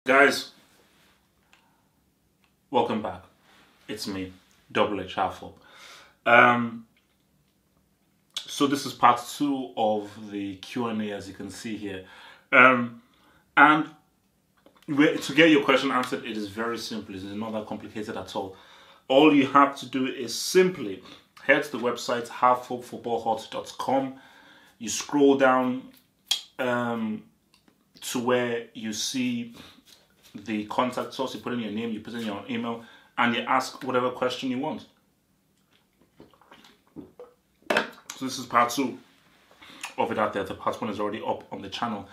Guys, welcome back. It's me, Double H Halfwop. So this is part 2 of the Q&A, as you can see here. And to get your question answered, it is very simple. It is not that complicated at all. All you have to do is simply head to the website halfwopfootballhot.com. You scroll down to where you see the contact us. You put in your name, you put in your email, and you ask whatever question you want. So this is part 2 of it out there. The part 1 is already up on the channel.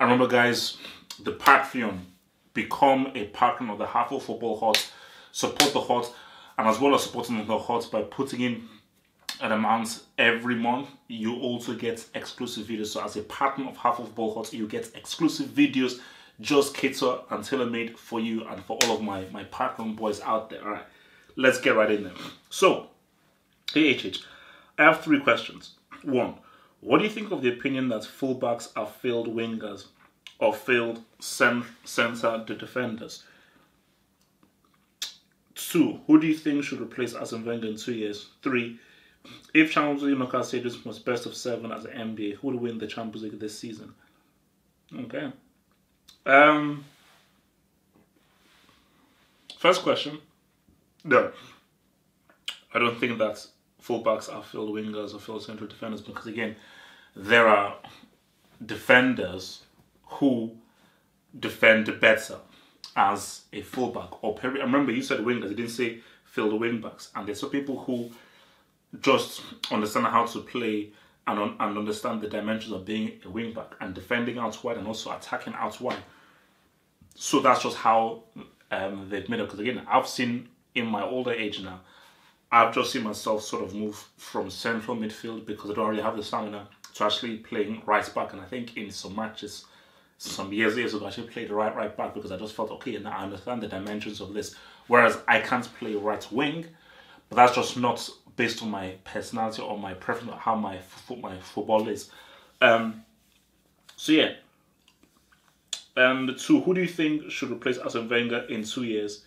And remember, guys, the Patreon. Become a partner of the Halfwop Football Hot. Support the Hot, and as well as supporting the Hot by putting in an amount every month, you also get exclusive videos. So as a partner of Halfwop Football Hot, you get exclusive videos just cater and tailor-made for you and for all of my Patreon boys out there. All right, let's get right in there. So, hey HH, I have 3 questions. 1, what do you think of the opinion that fullbacks are failed wingers or failed centre defenders? 2, who do you think should replace Arsene Wenger in 2 years? 3, if Champions League knockout stages was best of 7 as an NBA, who would win the Champions League this season? Okay. First question. No, I don't think that fullbacks are failed wingers or failed central defenders, because again, there are defenders who defend better as a fullback. Or I remember you said wingers, you didn't say failed wingbacks. And there's some people who just understand how to play and understand the dimensions of being a wingback and defending out wide and also attacking out wide. So that's just how they've made it. Because again, I've seen in my older age now, I've just seen myself sort of move from central midfield because I don't really have the stamina to actually playing right back. And I think in some matches, some years ago, I actually played right back because I just felt, okay, now I understand the dimensions of this. Whereas I can't play right wing, but that's just not based on my personality or my preference, or how my football is. So yeah. And 2, who do you think should replace Arsene Wenger in 2 years?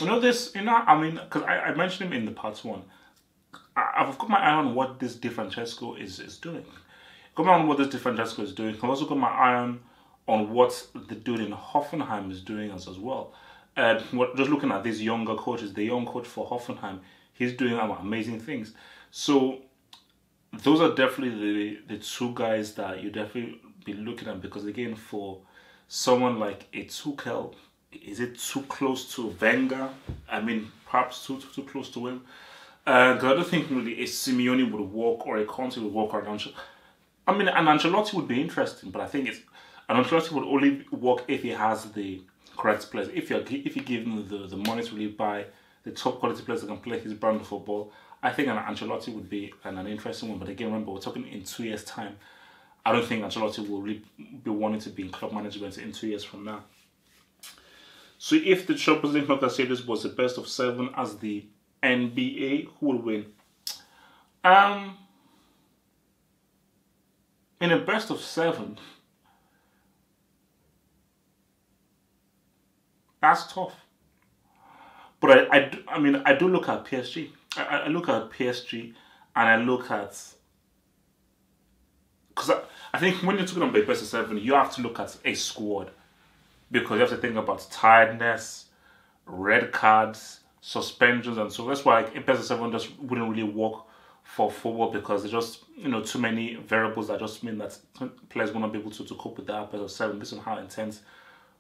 You know this, I mean, because I mentioned him in the part 1. I've got my eye on what this Di Francesco is doing. Got my eye on what this Di Francesco is doing. I've also got my eye on what the dude in Hoffenheim is doing as well. Just looking at these younger coaches, the young coach for Hoffenheim, he's doing amazing things. So those are definitely the 2 guys that you definitely be looking at, because again, for someone like a Tuchel, is it too close to Wenger? I mean, perhaps too close to him. Because I don't think really a Simeone would work or a Conte would work around. I mean, an Ancelotti would be interesting, but I think an Ancelotti would only work if he has the correct players. If you give him the money to really buy the top quality players that can play his brand of football, I think an Ancelotti would be an interesting one. But again, remember, we're talking in 2 years' time. I don't think Ancelotti will really be wanting to be in club management in 2 years from now. So if the Champions League knockout stages was the best of 7 as the NBA, who will win? In a best of 7, that's tough. But I mean, I do look at PSG. I look at PSG and I look at... Because I think when you're talking about best of 7, you have to look at a squad. Because you have to think about tiredness, red cards, suspensions, and so that's why a best of 7 just wouldn't really work for football, because there's just too many variables that just mean that players will not be able to cope with that best of 7 based on how intense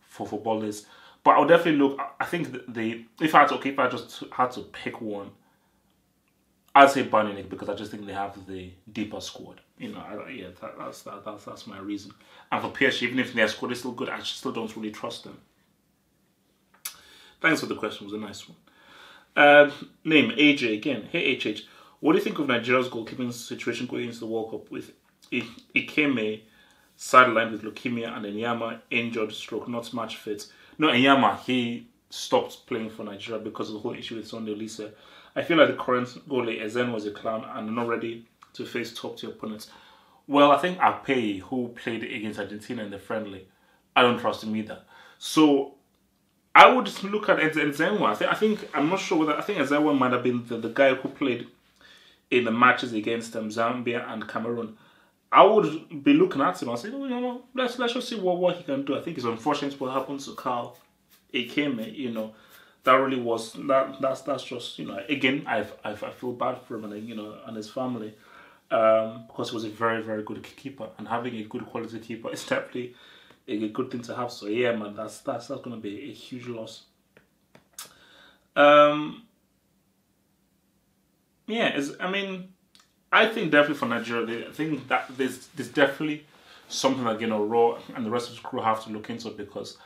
for football is. But I'll definitely look. I think if I just had to pick one, I'd say Bayern Munich, because I just think they have the deeper squad. That's my reason. And for PSG, even if their squad is still good, I still don't really trust them. Thanks for the question. It was a nice one. Name AJ again. Hey HH, what do you think of Nigeria's goalkeeping situation going into the World Cup with Ikeme sidelined with leukemia and Enyama injured / not match fit? No, Enyama, he stopped playing for Nigeria because of the whole issue with Sunday Lisa. I feel like the current goalie, Ezen, was a clown and not ready to face top-tier opponents. Well, I think Apey, who played against Argentina in the friendly, I don't trust him either. So I would just look at Ezenwa. I'm not sure whether, I think Ezenwa might have been the guy who played in the matches against Zambia and Cameroon. I would be looking at him and say, let's just see what he can do. I think it's unfortunate what happened to Carl Ekeme, that really was that's just again I feel bad for him and and his family, because he was a very, very good keeper, and having a good quality keeper is definitely a good thing to have. So yeah, man, that's going to be a huge loss. I think definitely for Nigeria, I think that there's definitely something that Raw and the rest of the crew have to look into, because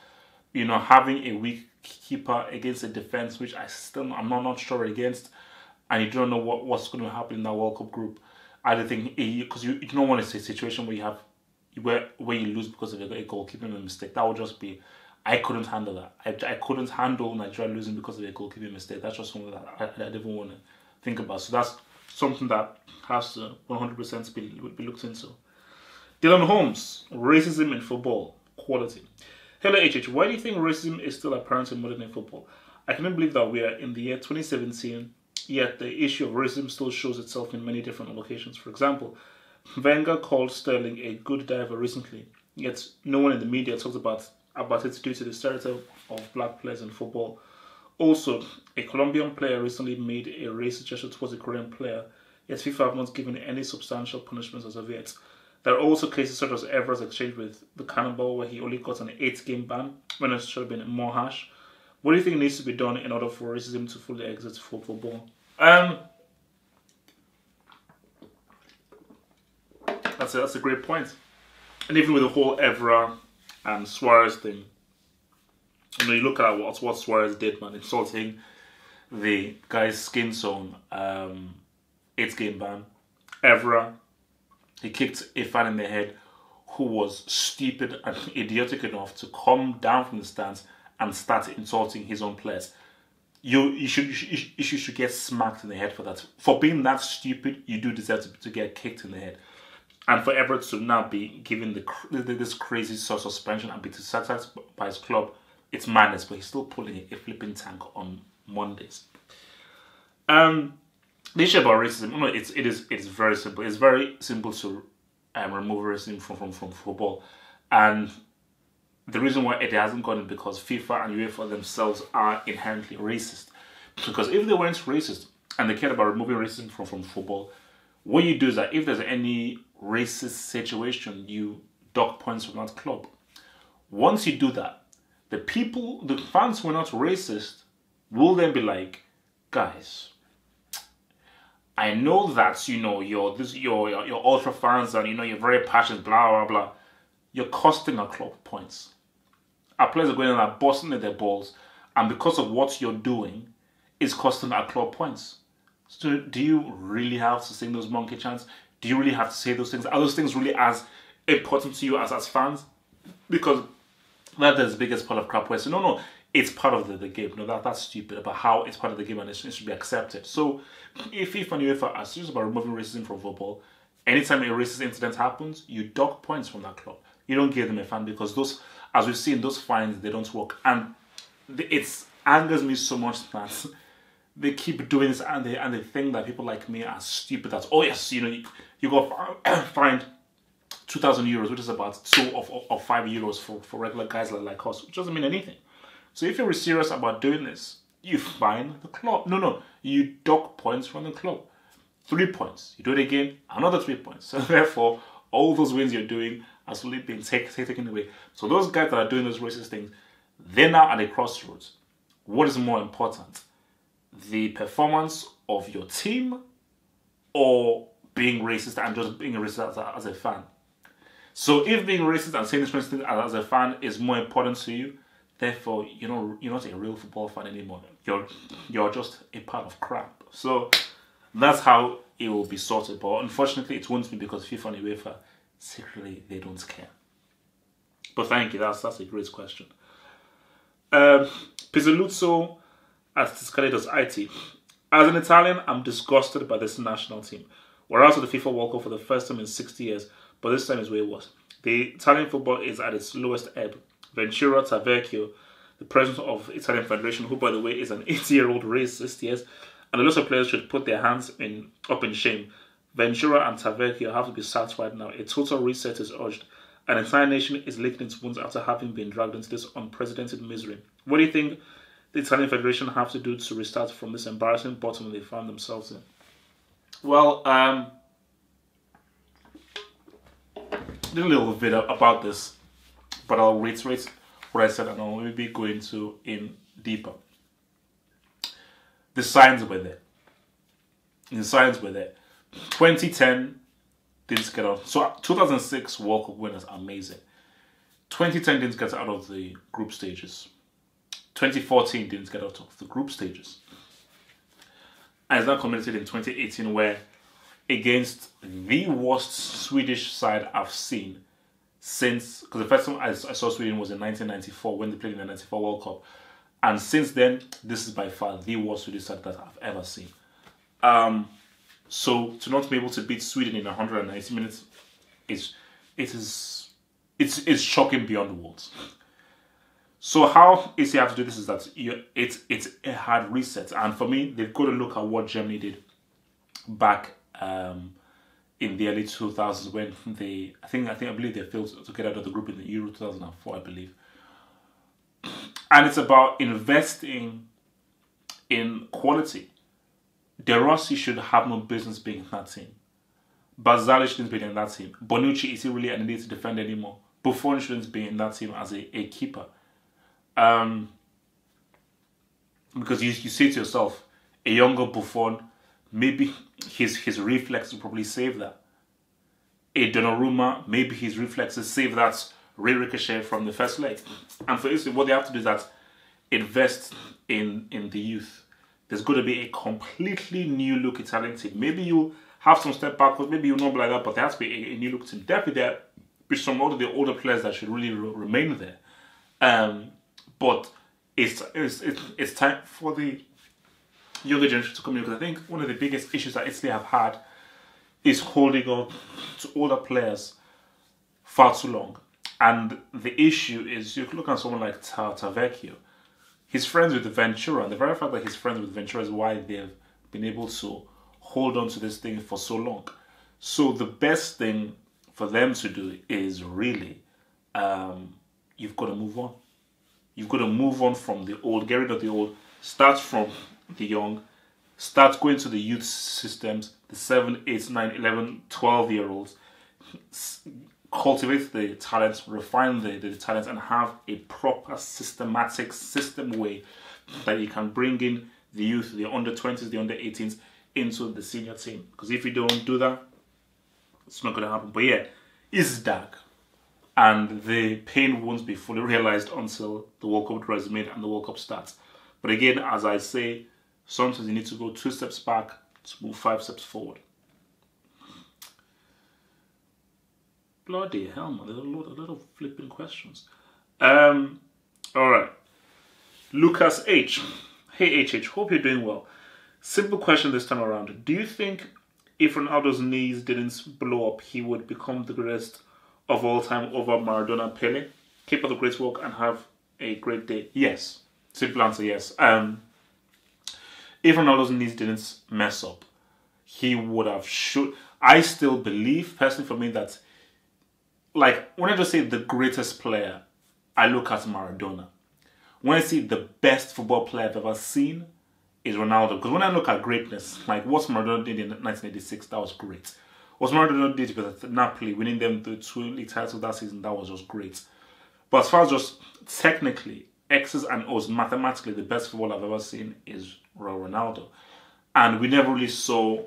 having a weak keeper against a defense which I'm not sure against, and you don't know what's going to happen in that World Cup group. I don't think, because you don't want to see a situation where you lose because of a goalkeeping mistake. That would just be, I couldn't handle that. I couldn't handle Nigeria losing because of a goalkeeping mistake. That's just something that I didn't even want to think about. So that's something that has to 100% be looked into. Dylan Holmes, racism in football, quality. Hello HH, why do you think racism is still apparent in modern day football? I cannot believe that we are in the year 2017, yet the issue of racism still shows itself in many different locations. For example, Wenger called Sterling a good diver recently, yet no one in the media talks about it due to the stereotype of black players in football. Also, a Colombian player recently made a racist gesture towards a Korean player, yet FIFA have not given any substantial punishments as of yet. There are also cases such as Evra's exchange with the Cannonball, where he only got an 8-game ban when it should have been more harsh. What do you think needs to be done in order for racism to fully exit football? That's a great point. And even with the whole Evra and Suarez thing, you look at what Suarez did, man, insulting the guy's skin tone, 8-game ban. Evra, he kicked a fan in the head who was stupid and idiotic enough to come down from the stands and start insulting his own players. You should get smacked in the head for that. For being that stupid, you do deserve to get kicked in the head. And for Everett to now be given this crazy suspension and be sacked by his club, it's madness. But he's still pulling a flipping tank on Mondays. The issue about racism, it is very simple. It's very simple to remove racism from football, and the reason why it hasn't gone is because FIFA and UEFA themselves are inherently racist. Because if they weren't racist and they cared about removing racism from football, what you do is that if there's any racist situation, you dock points from that club. Once you do that, the fans who are not racist will then be like, guys, I know that you're ultra fans and you're very passionate, blah blah blah. You're costing our club points. Our players are going in and busting at their balls, and because of what you're doing, it's costing our club points. So do you really have to sing those monkey chants? Do you really have to say those things? Are those things really as important to you as fans? Because that is the biggest part of crap where no, it's part of the game. No, that's stupid about how it's part of the game and it should be accepted. So if FIFA and UEFA are serious about removing racism from football, anytime a racist incident happens, you dock points from that club. You don't give them a fan because those, as we've seen, those fines, they don't work. And it angers me so much that they keep doing this and they think that people like me are stupid. That, oh yes, you got fined 2,000 euros, which is about 2 or 5 euros for regular guys like us, which doesn't mean anything. So if you're serious about doing this, you fine the club. No, you dock points from the club. 3 points. You do it again, another 3 points. So therefore, all those wins you're doing are slowly being taken away. So those guys that are doing those racist things, they're now at a crossroads. What is more important? The performance of your team or being racist and just being racist as a fan? So if being racist and saying this racist as a fan is more important to you, therefore you're not a real football fan anymore. You're just a part of crap. So that's how it will be sorted. But unfortunately, it won't be because FIFA and UEFA secretly they don't care. But thank you. That's a great question. Pizzoluzzo as discarded as IT. As an Italian, I'm disgusted by this national team. We're out of the FIFA World Cup for the first time in 60 years, but this time is way worse. The Italian football is at its lowest ebb. Ventura Tavecchio, the president of Italian Federation, who by the way is an 80-year-old racist, yes, and a lot of players should put their hands up in shame. Ventura and Tavecchio have to be sacked right now. A total reset is urged. An entire nation is licking its wounds after having been dragged into this unprecedented misery. What do you think the Italian Federation have to do to restart from this embarrassing bottom they found themselves in? Well, did a little bit about this, but I'll reiterate what I said and I'll maybe go into in deeper. The signs were there. 2010 didn't get out. So 2006 World Cup winners, amazing. 2010 didn't get out of the group stages. 2014 didn't get out of the group stages. And it's now culminated in 2018 where against the worst Swedish side I've seen since, because the first time I saw Sweden was in 1994 when they played in the 94 World Cup. And since then, this is by far the worst Swedish side that I've ever seen. So to not be able to beat Sweden in 190 minutes it's shocking beyond words. So how easy you have to do this is that it's a hard reset, and for me, they've got to look at what Germany did back in the early 2000s when I believe they failed to get out of the group in the Euro 2004, I believe. And it's about investing in quality. De Rossi should have no business being in that team. Barzagli shouldn't be in that team. Bonucci is really an need to defend anymore. Buffon shouldn't be in that team as a keeper. Because you say to yourself, a younger Buffon, maybe his reflexes will probably save that. A Donnarumma, maybe his reflexes save that ricochet from the first leg. And for instance, what they have to do is that invest in the youth. There's going to be a completely new look Italian team. Maybe you have some step backwards, maybe you'll not be like that, but there has to be a new look team. Definitely there be some of the older players that should really remain there. But it's time for the younger generation to come in, because I think one of the biggest issues that Italy have had is holding on to older players far too long. And the issue is, you look at someone like Tavecchio, he's friends with Ventura, and the very fact that he's friends with Ventura is why they've been able to hold on to this thing for so long. So the best thing for them to do is really, you've got to move on. You've got to move on from the old, get rid of the old, start from the young, start going to the youth systems, the 7, 8, 9, 11, 12-year-olds, cultivate the talents, refine the talents, and have a proper systematic system way that you can bring in the youth, the under-20s, the under-18s into the senior team. Because if you don't do that, it's not going to happen. But yeah, it's dark. And the pain won't be fully realized until the World Cup draw is made and the World Cup starts. But again, as I say, sometimes you need to go 2 steps back to move 5 steps forward. Bloody hell, man. There's a lot of flipping questions. Alright. Lucas H. Hey HH, hope you're doing well. Simple question this time around. Do you think if Ronaldo's knees didn't blow up, he would become the greatest of all time over Maradona and Pele? Keep up the great work and have a great day. Yes. Simple answer, yes. If Ronaldo's knees didn't mess up, he would have should. I still believe, personally for me, that, like, when I just say the greatest player, I look at Maradona. When I see the best football player I've ever seen, is Ronaldo. Because when I look at greatness, like what Maradona did in 1986, that was great. What Maradona did with Napoli, winning them the 2 league titles that season, that was just great. But as far as just technically, X's and O's, mathematically, the best football I've ever seen is Ronaldo. And we never really saw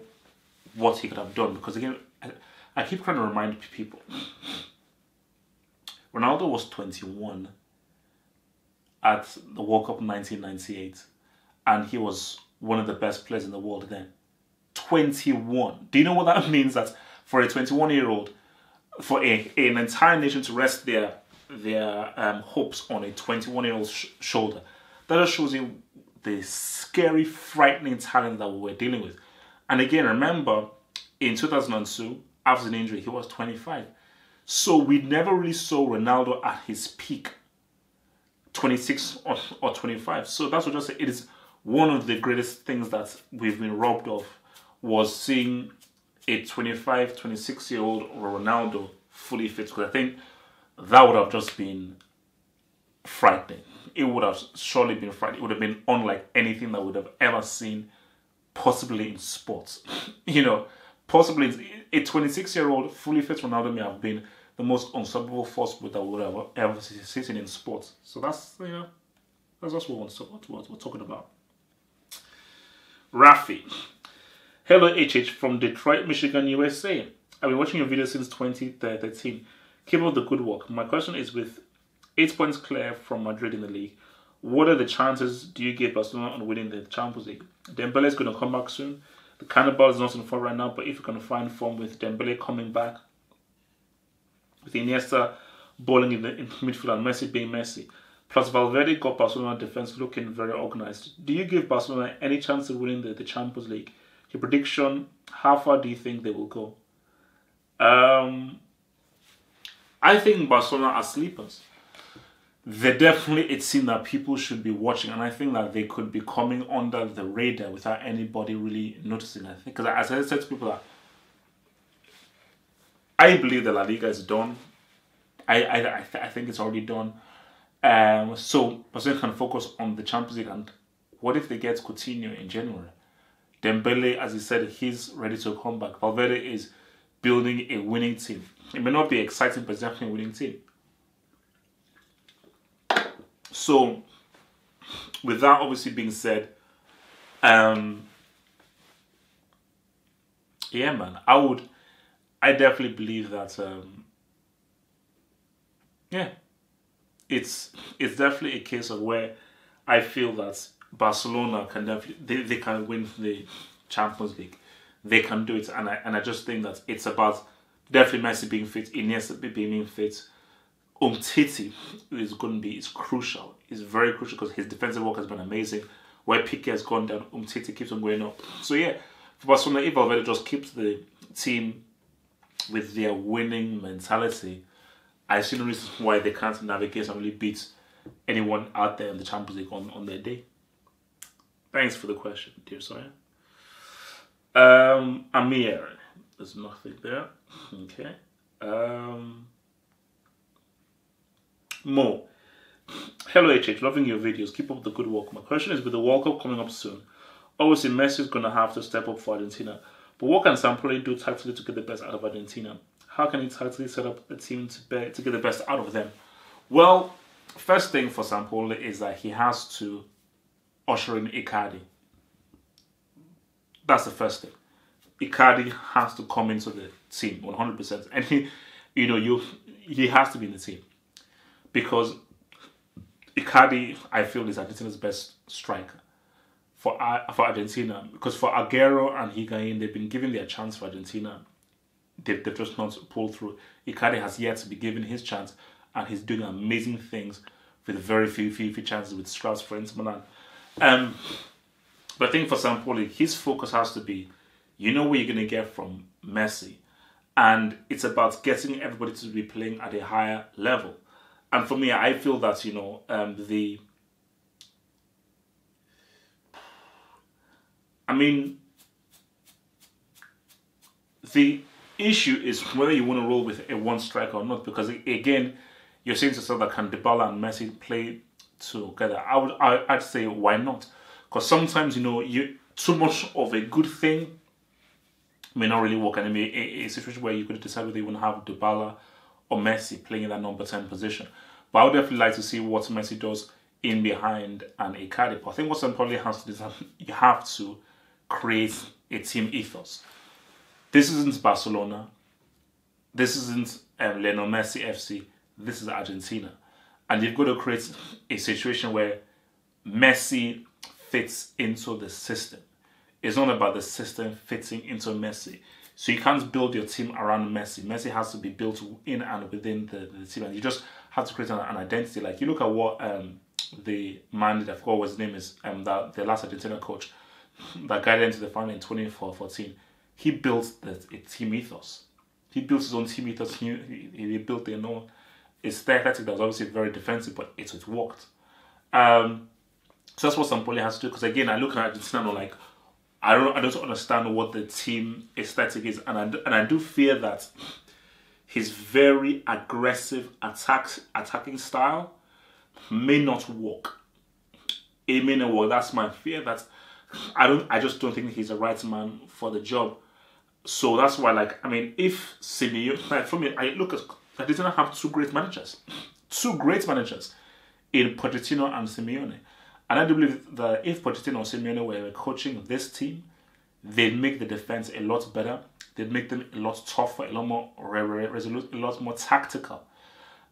what he could have done. Because again, I keep trying to remind people, Ronaldo was 21 at the World Cup 1998. And he was one of the best players in the world then. 21. Do you know what that means? That for a 21-year-old, for an entire nation to rest their hopes on a 21-year-old's shoulder, That just shows you the scary, frightening talent that we were dealing with. And again, remember, in 2002, after an injury, he was 25. So we never really saw Ronaldo at his peak, 26 or 25. So that's what I say. It is one of the greatest things that we've been robbed of, was seeing a 25, 26-year-old Ronaldo fully fit. Because I think that would have just been frightening. It would have surely been frightening. It would have been unlike anything that we would have ever seen, possibly in sports. Possibly a 26-year-old fully fit Ronaldo may have been the most unstoppable force that we would have ever seen in sports. So that's just what we're talking about. Rafi. Hello HH from Detroit, Michigan, USA. I've been watching your videos since 2013. Keep up the good work. My question is, with 8 points clear from Madrid in the league, what are the chances do you give Barcelona on winning the Champions League? Dembele is going to come back soon. The Cannibal is not in form right now, but if you can find form with Dembele coming back, with Iniesta bowling in midfield and Messi being Messi, plus Valverde got Barcelona defense looking very organized, do you give Barcelona any chance of winning the Champions League? Your prediction, how far do you think they will go? I think Barcelona are sleepers. They're definitely a team that people should be watching, and I think that they could be coming under the radar without anybody really noticing. I think, because as I said to people, that I believe the La Liga is done. I think it's already done. So Barcelona can focus on the Champions League. And what if they get Coutinho in January? Dembele, as he said, he's ready to come back. Valverde is building a winning team. It may not be exciting, but it's definitely a winning team. So, with that obviously being said, yeah, man, I definitely believe that, yeah, it's definitely a case of where I feel that Barcelona can definitely, they can win the Champions League. They can do it, and I just think that it's about definitely Messi being fit, Iniesta being fit. Umtiti is crucial. It's very crucial because his defensive work has been amazing. Where Piqué has gone down, Umtiti keeps on going up. So yeah, for Barcelona, if Valverde just keeps the team with their winning mentality, I see no reason why they can't navigate and really beat anyone out there in the Champions League on their day. Thanks for the question, dear Sawyer. Amir, there's nothing there. Okay. Mo. Hello HH, loving your videos. Keep up the good work. My question is, with the World Cup coming up soon, obviously Messi is going to have to step up for Argentina. But what can Sampaoli do tactically to get the best out of Argentina? How can he tactically set up a team to get the best out of them? Well, first thing for Sampaoli is that he has to usher in Icardi. That's the first thing. Icardi has to come into the team 100%. And he has to be in the team. Because Icardi, I feel, is Argentina's best striker for Argentina. Because for Agüero and Higuain, they've been given their chance for Argentina. They've just not pulled through. Icardi has yet to be given his chance, and he's doing amazing things with very few chances with Strauss for Inter Milan. But I think for Sampaoli, his focus has to be, what you're going to get from Messi. And it's about getting everybody to be playing at a higher level. And for me, I feel that, the issue is whether you want to roll with a one striker or not. Because, again, you're saying to yourself that can Dybala and Messi play together. I'd say, why not? Because sometimes, too much of a good thing may not really work. And it may be a situation where you could decide whether you want to have Dybala or Messi playing in that number 10 position. But I would definitely like to see what Messi does in behind and Icardi. But I think what Sampaoli has to do is you have to create a team ethos. This isn't Barcelona. This isn't Lionel Messi FC. This is Argentina. And you've got to create a situation where Messi fits into the system. It's not about the system fitting into Messi. So you can't build your team around Messi. Messi has to be built in and within the team. And you just have to create an identity. Like, you look at what the man, I forgot what his name is, that the last Argentina coach that guided into the final in 2014, he built a team ethos. He built his own team ethos. He built their own aesthetic that was obviously very defensive, but it worked. So that's what Sampaoli has to do. Because again, I look at Argentina and I'm like, I don't understand what the team aesthetic is, and I do fear that his very aggressive attacking style may not work. It may not work. That's my fear. That I just don't think he's the right man for the job. So that's why, like, I mean, if Simeone, like, for me, I look at Argentina have two great managers in Pochettino and Simeone. And I do believe that if Pochettino or Simeone were coaching this team, they'd make the defense a lot better. They'd make them a lot tougher, a lot more resolute, a lot more tactical.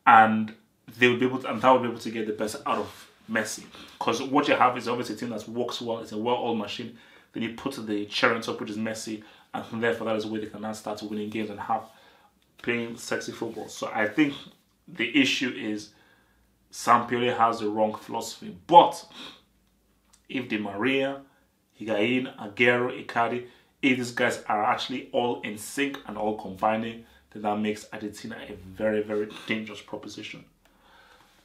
And they would be able to, and that would be able to get the best out of Messi. Because what you have is obviously a team that works well, it's a well-oiled machine. Then you put the cherry on top, which is Messi, and from therefore that is where they can now start winning games and have playing sexy football. So I think the issue is Sampaoli has the wrong philosophy. But if Di Maria, Higuain, Aguero, Icardi, if these guys are actually all in sync and all combining, then that makes Argentina a very, very dangerous proposition.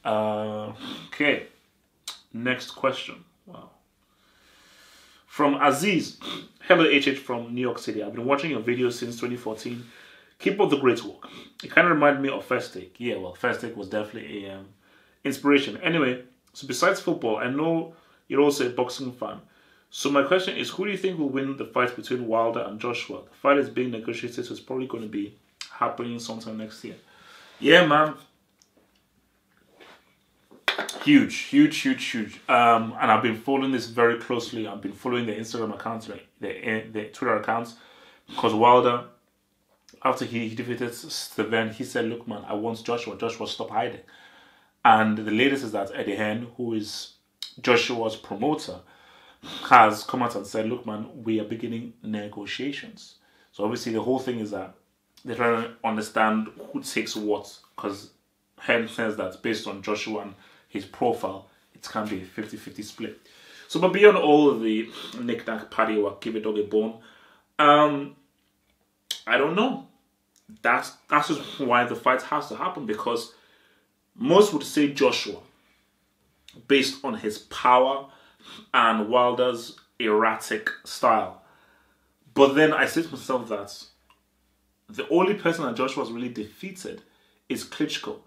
Okay, next question. Wow. From Aziz. Hello HH from New York City. I've been watching your videos since 2014. Keep up the great work. It kind of reminded me of First Take. Yeah, well, First Take was definitely a inspiration. Anyway, so besides football, I know you're also a boxing fan. So my question is, who do you think will win the fight between Wilder and Joshua? The fight is being negotiated, so it's probably going to be happening sometime next year. Yeah, man. Huge. And I've been following this very closely. I've been following the Instagram accounts, the Twitter accounts, because Wilder, after he defeated Steven, he said, look, man, I want Joshua. Joshua, stop hiding. And the latest is that Eddie Hearn, who is Joshua's promoter, has come out and said, look, man, we are beginning negotiations. So obviously the whole thing is that they're trying to understand who takes what, because Hearn says that based on Joshua and his profile, it can be a 50-50 split. So, but beyond all of the knick-knack, paddywhack, give a dog a bone, I don't know. That's just why the fight has to happen, because most would say Joshua, based on his power and Wilder's erratic style. But then I say to myself that the only person that Joshua has really defeated is Klitschko.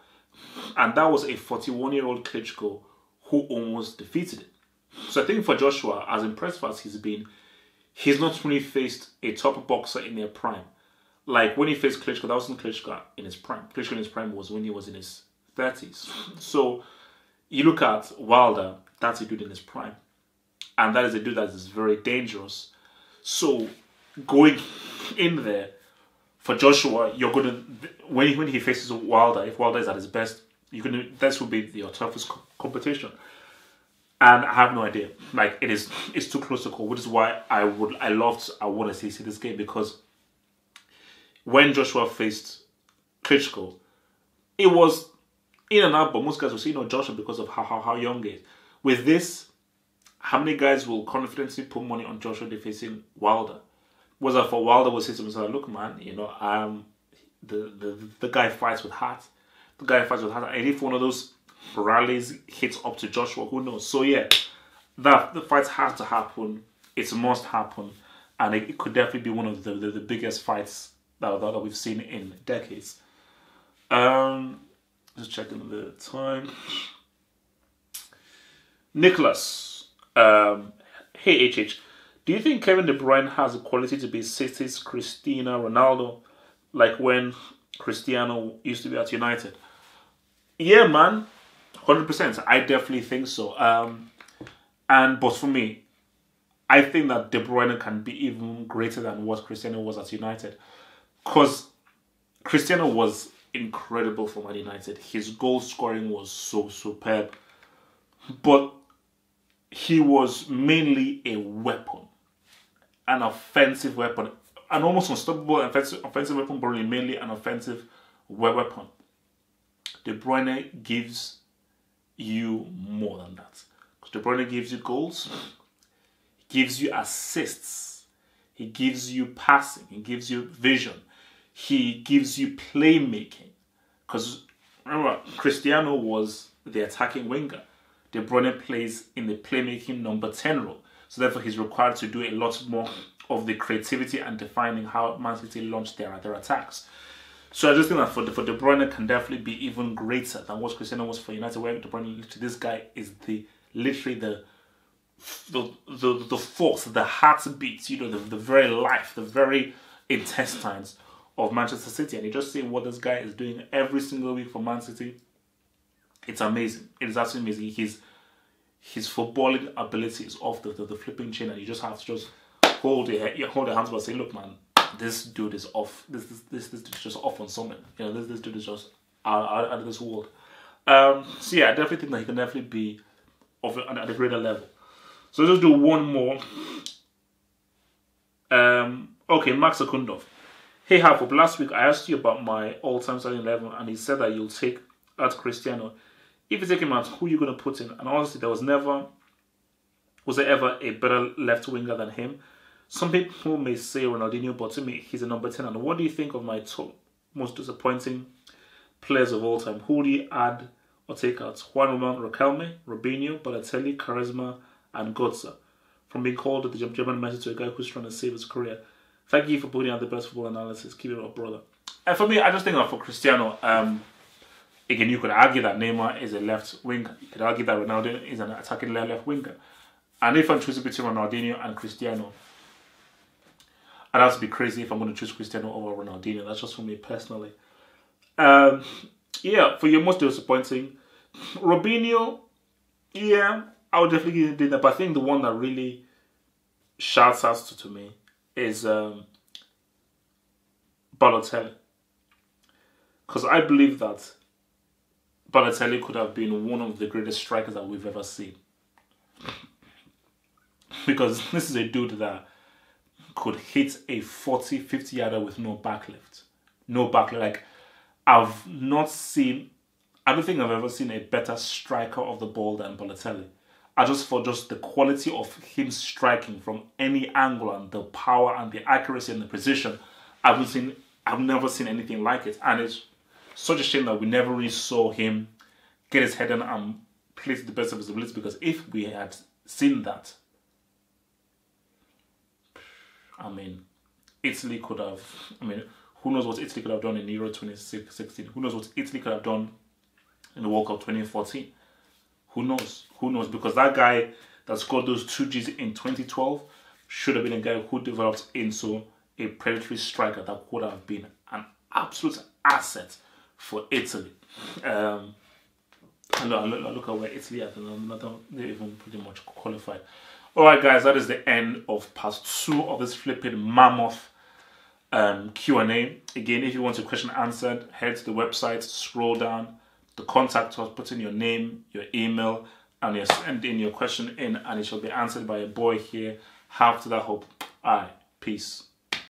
And that was a 41-year-old Klitschko who almost defeated him. So I think for Joshua, as impressive as he's been, he's not really faced a top boxer in their prime. Like when he faced Klitschko, that wasn't Klitschko in his prime. Klitschko in his prime was when he was in his 30s. So you look at Wilder, that's a dude in his prime. And that is a dude that is very dangerous. So going in there, for Joshua, you're going to, when he faces Wilder, if Wilder is at his best, this will be your toughest competition. And I have no idea. Like, it's too close to call, which is why I want to see this game, because when Joshua faced Klitschko, it was in and out, but most guys will say, Joshua, because of how young he is. With this, how many guys will confidently put money on Joshua they're facing Wilder? Was that for Wilder will say to himself, look, man, the guy fights with heart. The guy fights with heart. And if one of those rallies hits up to Joshua, who knows? So yeah, the fight has to happen. It must happen. And it could definitely be one of the biggest fights that we've seen in decades. Just checking the time. Nicholas, hey HH, do you think Kevin De Bruyne has the quality to be City's Cristiano Ronaldo, like when Cristiano used to be at United? Yeah, man, 100%. I definitely think so. But for me, I think that De Bruyne can be even greater than what Cristiano was at United, because Cristiano was incredible for Man United. His goal scoring was so superb, but he was mainly a weapon, an offensive weapon, an almost unstoppable offensive weapon, but mainly an offensive weapon. De Bruyne gives you more than that. Because De Bruyne gives you goals, he gives you assists, he gives you passing, he gives you vision, he gives you playmaking. Because remember, Cristiano was the attacking winger. De Bruyne plays in the playmaking number 10 role. So therefore, he's required to do a lot more of the creativity and defining how Man City launch their attacks. So I just think that for De Bruyne can definitely be even greater than what Cristiano was for United. Where De Bruyne, this guy is literally the force, the heartbeat, the very life, the very intestines of Manchester City. And you just see what this guy is doing every single week for Man City. It's amazing. It is absolutely amazing. His footballing ability is off the flipping chain, and you just have to just hold your hands up and say, look, man, this dude is off. This dude is just off on something. This dude is just out of this world. So yeah, I definitely think that he can definitely be at a greater level. So let's just do one more. Okay, Max Akundov. Hey, Harford, last week I asked you about my all-time starting 11, and he said that you'll take out Cristiano. If you take him out, who are you going to put in? And honestly, was there ever a better left winger than him? Some people may say Ronaldinho, but to me, he's a number 10. And what do you think of my top most disappointing players of all time? Who do you add or take out? Juan Román Riquelme, Robinho, Balotelli, Charisma, and Götze. From being called the German Messi to a guy who's trying to save his career. Thank you for putting out the best football analysis. Keep it up, brother. And for me, I just think that for Cristiano, again, you could argue that Neymar is a left winger. You could argue that Ronaldo is an attacking left winger. And if I'm choosing between Ronaldinho and Cristiano, I'd have to be crazy if I'm going to choose Cristiano over Ronaldinho. That's just for me personally. Yeah, for your most disappointing, Robinho, yeah, I would definitely do that. But I think the one that really shouts out to me is Balotelli. Because I believe that Balotelli could have been one of the greatest strikers that we've ever seen. Because this is a dude that could hit a 40, 50 yarder with no backlift. No backlift. Like, I don't think I've ever seen a better striker of the ball than Balotelli. For the quality of him striking from any angle and the power and the accuracy and the precision, I've never seen anything like it. And it's such a shame that we never really saw him get his head in and play to the best of his ability, because if we had seen that, Italy could have, who knows what Italy could have done in Euro 2016? Who knows what Italy could have done in the World Cup 2014? Who knows? Because that guy that scored those 2 Gs in 2012 should have been a guy who developed into a predatory striker that would have been an absolute asset for Italy. And look at where Italy are. They're even pretty much qualified. Alright guys, that is the end of part 2 of this flipping mammoth Q&A. Again, if you want your question answered, head to the website, scroll down, the contact us, put in your name, your email, and you send in your question in, and it shall be answered by a boy here. Have to that hope. Alright, peace.